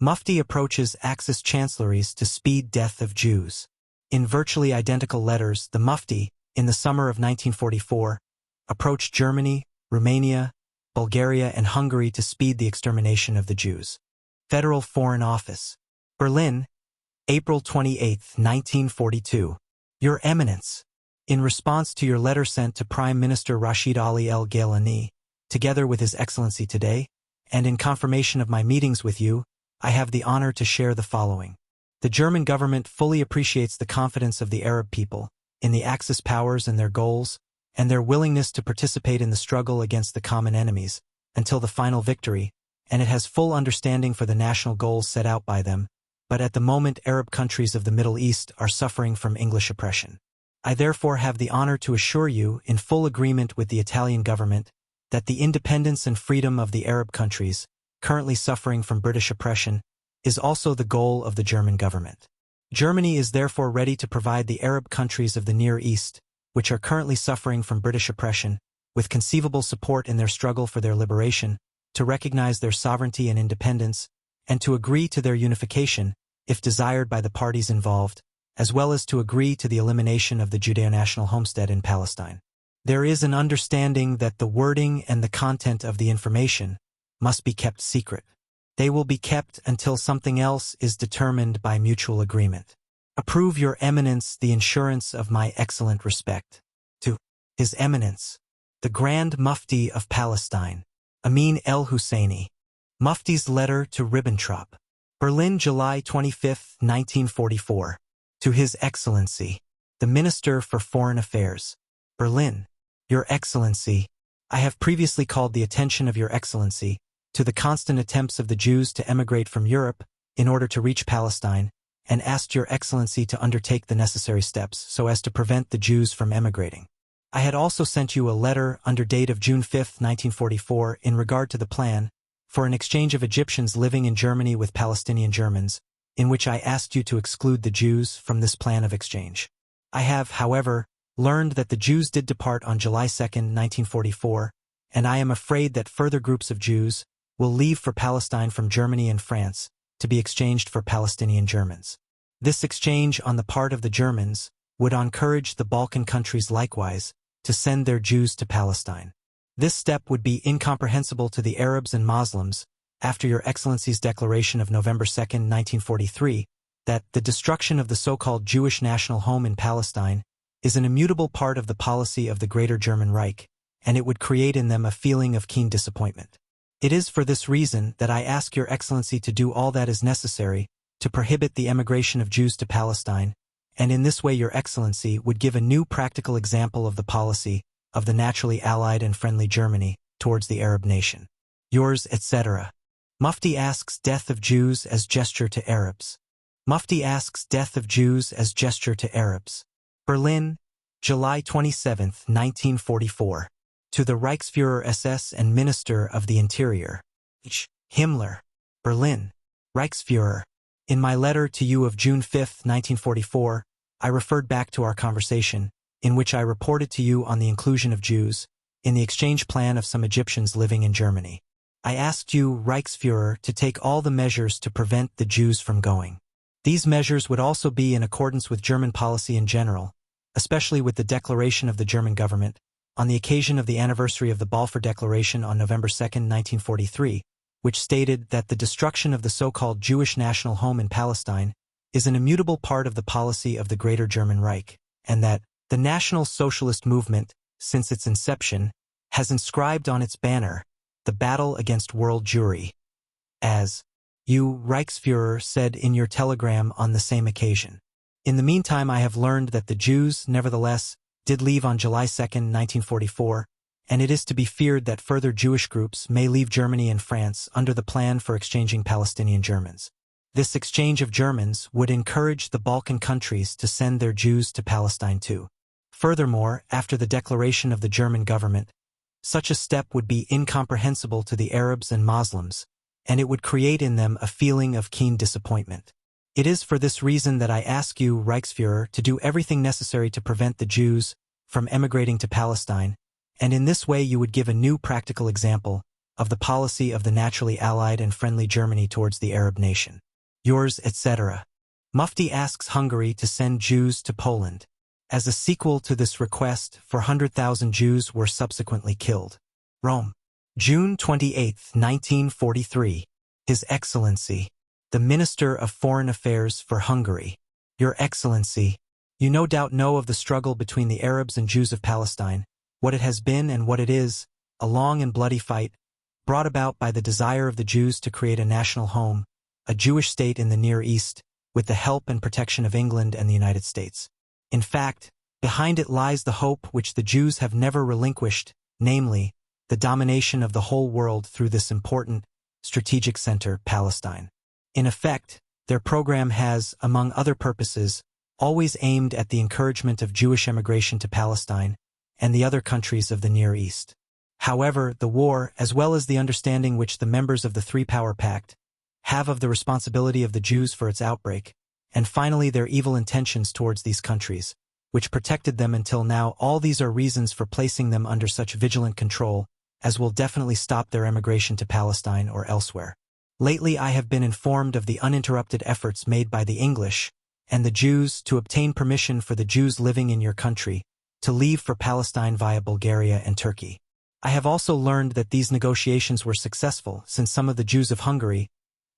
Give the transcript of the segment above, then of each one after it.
Mufti approaches Axis chancelleries to speed death of Jews. In virtually identical letters, the Mufti, in the summer of 1944, approached Germany, Romania, Bulgaria, and Hungary to speed the extermination of the Jews. Federal Foreign Office, Berlin, April 28, 1942. Your Eminence, in response to your letter sent to Prime Minister Rashid Ali El Gailani, together with His Excellency today, and in confirmation of my meetings with you, I have the honor to share the following. The German government fully appreciates the confidence of the Arab people in the Axis powers and their goals, and their willingness to participate in the struggle against the common enemies until the final victory, and it has full understanding for the national goals set out by them, but at the moment Arab countries of the Middle East are suffering from English oppression. I therefore have the honor to assure you, in full agreement with the Italian government, that the independence and freedom of the Arab countries, currently suffering from British oppression, is also the goal of the German government. Germany is therefore ready to provide the Arab countries of the Near East, which are currently suffering from British oppression, with conceivable support in their struggle for their liberation, to recognize their sovereignty and independence, and to agree to their unification, if desired by the parties involved, as well as to agree to the elimination of the Judeo-national homestead in Palestine. There is an understanding that the wording and the content of the information must be kept secret. They will be kept until something else is determined by mutual agreement. Approve Your Eminence the insurance of my excellent respect. To His Eminence, the Grand Mufti of Palestine, Amin el-Husseini. Mufti's letter to Ribbentrop. Berlin, July 25, 1944. To His Excellency, the Minister for Foreign Affairs. Berlin. Your Excellency, I have previously called the attention of Your Excellency to the constant attempts of the Jews to emigrate from Europe in order to reach Palestine, and asked Your Excellency to undertake the necessary steps so as to prevent the Jews from emigrating. I had also sent you a letter under date of June 5, 1944, in regard to the plan for an exchange of Egyptians living in Germany with Palestinian Germans, in which I asked you to exclude the Jews from this plan of exchange. I have, however, learned that the Jews did depart on July 2, 1944, and I am afraid that further groups of Jews will leave for Palestine from Germany and France to be exchanged for Palestinian Germans. This exchange on the part of the Germans would encourage the Balkan countries likewise to send their Jews to Palestine. This step would be incomprehensible to the Arabs and Muslims after Your Excellency's declaration of November 2, 1943, that the destruction of the so-called Jewish national home in Palestine is an immutable part of the policy of the Greater German Reich, and it would create in them a feeling of keen disappointment. It is for this reason that I ask Your Excellency to do all that is necessary to prohibit the emigration of Jews to Palestine, and in this way Your Excellency would give a new practical example of the policy of the naturally allied and friendly Germany towards the Arab nation. Yours, etc. Mufti asks death of Jews as gesture to Arabs. Mufti asks death of Jews as gesture to Arabs. Berlin, July 27, 1944. To the Reichsführer SS and Minister of the Interior. H. Himmler. Berlin. Reichsführer. In my letter to you of June 5, 1944, I referred back to our conversation, in which I reported to you on the inclusion of Jews in the exchange plan of some Egyptians living in Germany. I asked you, Reichsführer, to take all the measures to prevent the Jews from going. These measures would also be in accordance with German policy in general, especially with the declaration of the German government, on the occasion of the anniversary of the Balfour Declaration on November 2, 1943, which stated that the destruction of the so-called Jewish national home in Palestine is an immutable part of the policy of the Greater German Reich, and that the National Socialist Movement, since its inception, has inscribed on its banner the battle against world Jewry, as you, Reichsführer, said in your telegram on the same occasion. In the meantime, I have learned that the Jews, nevertheless, did leave on July 2, 1944, and it is to be feared that further Jewish groups may leave Germany and France under the plan for exchanging Palestinian Germans. This exchange of Germans would encourage the Balkan countries to send their Jews to Palestine too. Furthermore, after the declaration of the German government, such a step would be incomprehensible to the Arabs and Muslims, and it would create in them a feeling of keen disappointment. It is for this reason that I ask you, Reichsführer, to do everything necessary to prevent the Jews from emigrating to Palestine, and in this way you would give a new practical example of the policy of the naturally allied and friendly Germany towards the Arab nation. Yours, etc. Mufti asks Hungary to send Jews to Poland. As a sequel to this request, 400,000 Jews were subsequently killed. Rome. June 28, 1943. His Excellency, the Minister of Foreign Affairs for Hungary. Your Excellency, you no doubt know of the struggle between the Arabs and Jews of Palestine, what it has been and what it is, a long and bloody fight, brought about by the desire of the Jews to create a national home, a Jewish state in the Near East, with the help and protection of England and the United States. In fact, behind it lies the hope which the Jews have never relinquished, namely, the domination of the whole world through this important, strategic center, Palestine. In effect, their program has, among other purposes, always aimed at the encouragement of Jewish emigration to Palestine and the other countries of the Near East. However, the war, as well as the understanding which the members of the Three-Power Pact have of the responsibility of the Jews for its outbreak, and finally their evil intentions towards these countries, which protected them until now, all these are reasons for placing them under such vigilant control as will definitely stop their emigration to Palestine or elsewhere. Lately I have been informed of the uninterrupted efforts made by the English and the Jews to obtain permission for the Jews living in your country to leave for Palestine via Bulgaria and Turkey. I have also learned that these negotiations were successful, since some of the Jews of Hungary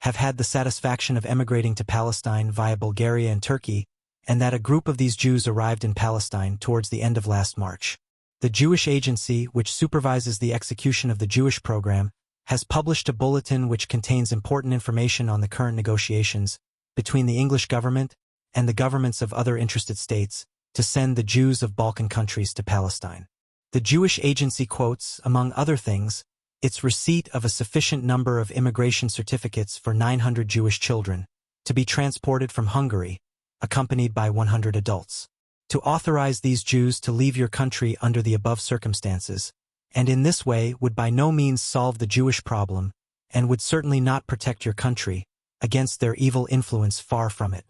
have had the satisfaction of emigrating to Palestine via Bulgaria and Turkey, and that a group of these Jews arrived in Palestine towards the end of last March. The Jewish Agency, which supervises the execution of the Jewish program, has published a bulletin which contains important information on the current negotiations between the English government and the governments of other interested states to send the Jews of Balkan countries to Palestine. The Jewish Agency quotes, among other things, its receipt of a sufficient number of immigration certificates for 900 Jewish children to be transported from Hungary, accompanied by 100 adults, to authorize these Jews to leave your country under the above circumstances, and in this way would by no means solve the Jewish problem, and would certainly not protect your country against their evil influence, far from it.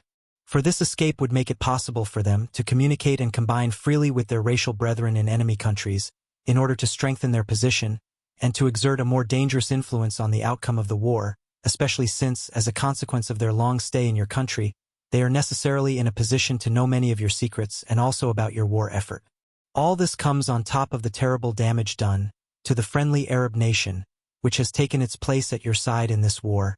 For this escape would make it possible for them to communicate and combine freely with their racial brethren in enemy countries, in order to strengthen their position, and to exert a more dangerous influence on the outcome of the war, especially since, as a consequence of their long stay in your country, they are necessarily in a position to know many of your secrets and also about your war effort. All this comes on top of the terrible damage done to the friendly Arab nation, which has taken its place at your side in this war,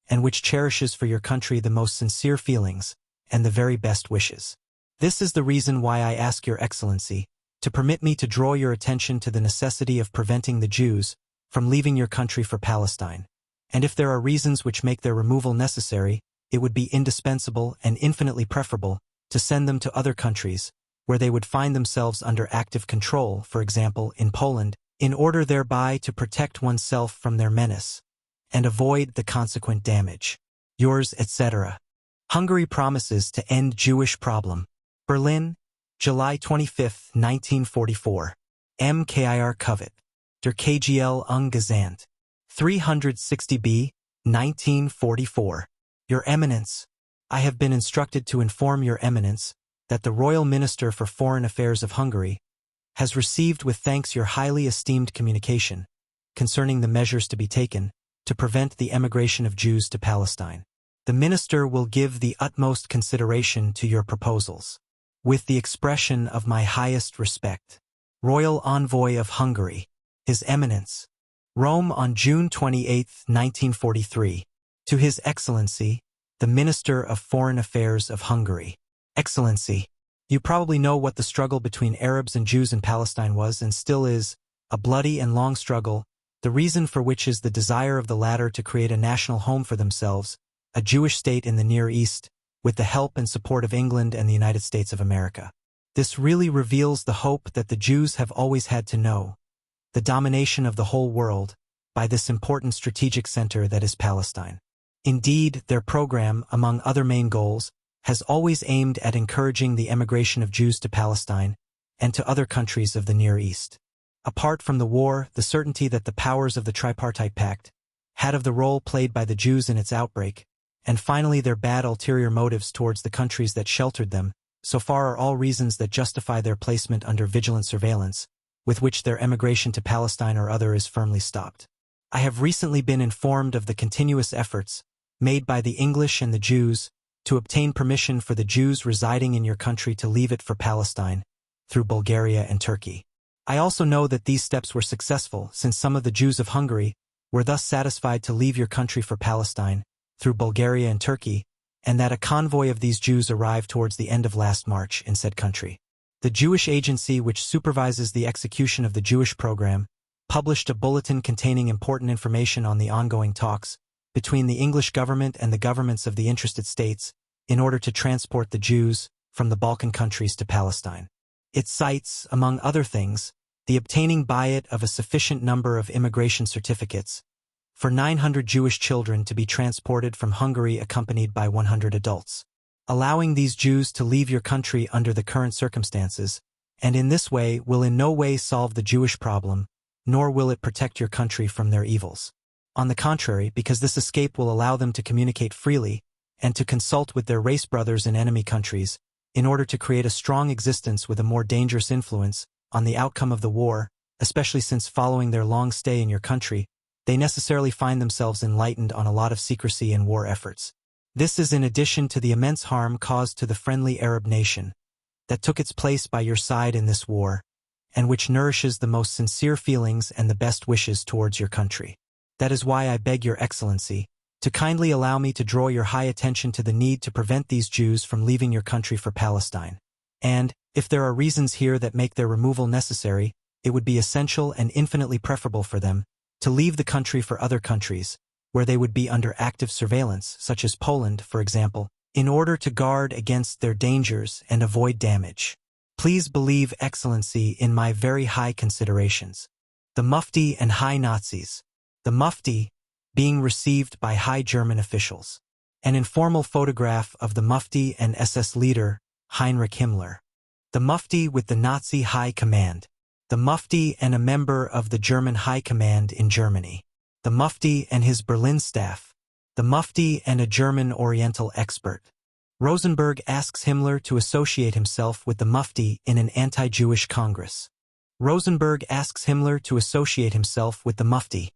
and which cherishes for your country the most sincere feelings and the very best wishes. This is the reason why I ask your Excellency to permit me to draw your attention to the necessity of preventing the Jews from leaving your country for Palestine, and if there are reasons which make their removal necessary, it would be indispensable and infinitely preferable to send them to other countries, where they would find themselves under active control, for example, in Poland, in order thereby to protect oneself from their menace and avoid the consequent damage. Yours, etc. Hungary promises to end Jewish problem. Berlin, July 25, 1944. MKIR Covet. Der KGL Ungesandt. 360b, 1944. Your Eminence, I have been instructed to inform Your Eminence that the Royal Minister for Foreign Affairs of Hungary has received with thanks your highly esteemed communication concerning the measures to be taken to prevent the emigration of Jews to Palestine. The Minister will give the utmost consideration to your proposals. With the expression of my highest respect. Royal Envoy of Hungary, His Eminence. Rome on June 28, 1943. To His Excellency, the Minister of Foreign Affairs of Hungary. Excellency, you probably know what the struggle between Arabs and Jews in Palestine was and still is, a bloody and long struggle, the reason for which is the desire of the latter to create a national home for themselves, a Jewish state in the Near East, with the help and support of England and the United States of America. This really reveals the hope that the Jews have always had to know, the domination of the whole world, by this important strategic center that is Palestine. Indeed, their program, among other main goals, has always aimed at encouraging the emigration of Jews to Palestine and to other countries of the Near East. Apart from the war, the certainty that the powers of the Tripartite Pact had of the role played by the Jews in its outbreak, and finally their bad ulterior motives towards the countries that sheltered them, so far are all reasons that justify their placement under vigilant surveillance, with which their emigration to Palestine or other is firmly stopped. I have recently been informed of the continuous efforts made by the English and the Jews to obtain permission for the Jews residing in your country to leave it for Palestine through Bulgaria and Turkey. I also know that these steps were successful since some of the Jews of Hungary were thus satisfied to leave your country for Palestine through Bulgaria and Turkey, and that a convoy of these Jews arrived towards the end of last March in said country. The Jewish agency which supervises the execution of the Jewish program published a bulletin containing important information on the ongoing talks between the English government and the governments of the interested states in order to transport the Jews from the Balkan countries to Palestine. It cites, among other things, the obtaining by it of a sufficient number of immigration certificates for 900 Jewish children to be transported from Hungary accompanied by 100 adults, allowing these Jews to leave your country under the current circumstances, and in this way will in no way solve the Jewish problem, nor will it protect your country from their evils. On the contrary, because this escape will allow them to communicate freely and to consult with their race brothers in enemy countries in order to create a strong existence with a more dangerous influence on the outcome of the war, especially since following their long stay in your country, they necessarily find themselves enlightened on a lot of secrecy and war efforts. This is in addition to the immense harm caused to the friendly Arab nation that took its place by your side in this war, and which nourishes the most sincere feelings and the best wishes towards your country. That is why I beg your Excellency to kindly allow me to draw your high attention to the need to prevent these Jews from leaving your country for Palestine. And, if there are reasons here that make their removal necessary, it would be essential and infinitely preferable for them to leave the country for other countries, where they would be under active surveillance, such as Poland, for example, in order to guard against their dangers and avoid damage. Please believe, Excellency, in my very high considerations. The Mufti and High Nazis. The Mufti, being received by high German officials. An informal photograph of the Mufti and SS leader, Heinrich Himmler. The Mufti with the Nazi High Command. The Mufti and a member of the German High Command in Germany. The Mufti and his Berlin staff. The Mufti and a German Oriental expert. Rosenberg asks Himmler to associate himself with the Mufti in an anti-Jewish Congress. Rosenberg asks Himmler to associate himself with the Mufti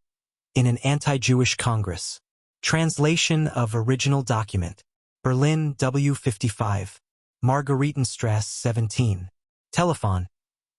in an anti-Jewish Congress. Translation of original document. Berlin, W55. Margaretenstrasse 17. Telephone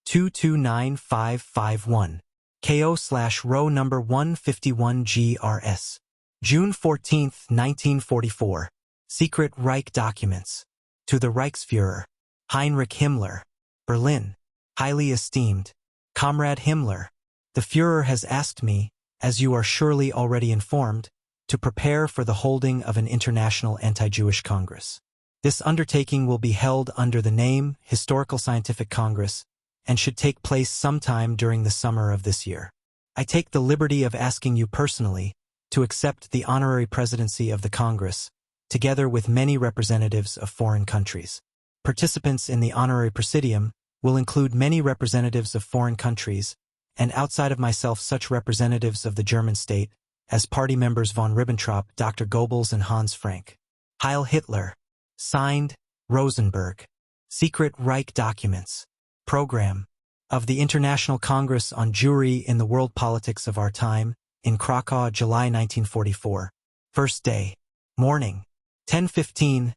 229551. KO/row number 151 GRS. June 14, 1944. Secret Reich documents. To the Reichsfuhrer. Heinrich Himmler. Berlin. Highly esteemed Comrade Himmler. The Führer has asked me, as you are surely already informed, to prepare for the holding of an international anti-Jewish Congress. This undertaking will be held under the name Historical Scientific Congress and should take place sometime during the summer of this year. I take the liberty of asking you personally to accept the honorary presidency of the Congress, together with many representatives of foreign countries. Participants in the honorary presidium will include many representatives of foreign countries, and outside of myself such representatives of the German state as party members von Ribbentrop, Dr. Goebbels, and Hans Frank. Heil Hitler. Signed, Rosenberg. Secret Reich Documents. Program of the International Congress on Jewry in the World Politics of Our Time, in Krakow, July 1944. First day. Morning. 10:15.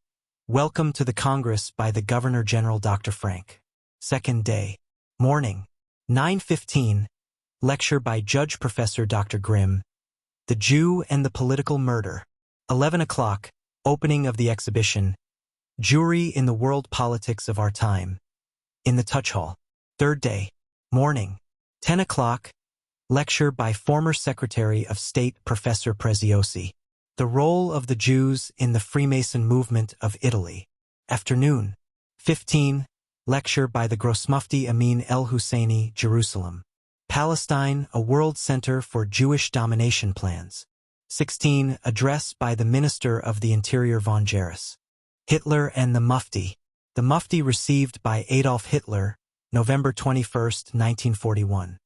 Welcome to the Congress by the Governor-General Dr. Frank. Second day. Morning. 9:15. Lecture by Judge Professor Dr. Grimm. The Jew and the Political Murder. 11 o'clock. Opening of the exhibition. Jewry in the World Politics of Our Time. In the Touch Hall. Third day. Morning. 10 o'clock. Lecture by former Secretary of State Professor Preziosi. The Role of the Jews in the Freemason Movement of Italy. Afternoon. 15. Lecture by the Grossmufti Amin el-Husseini, Jerusalem. Palestine, a World Center for Jewish Domination Plans. 16. Address by the Minister of the Interior von Jaris. Hitler and the Mufti. The Mufti received by Adolf Hitler, November 21, 1941.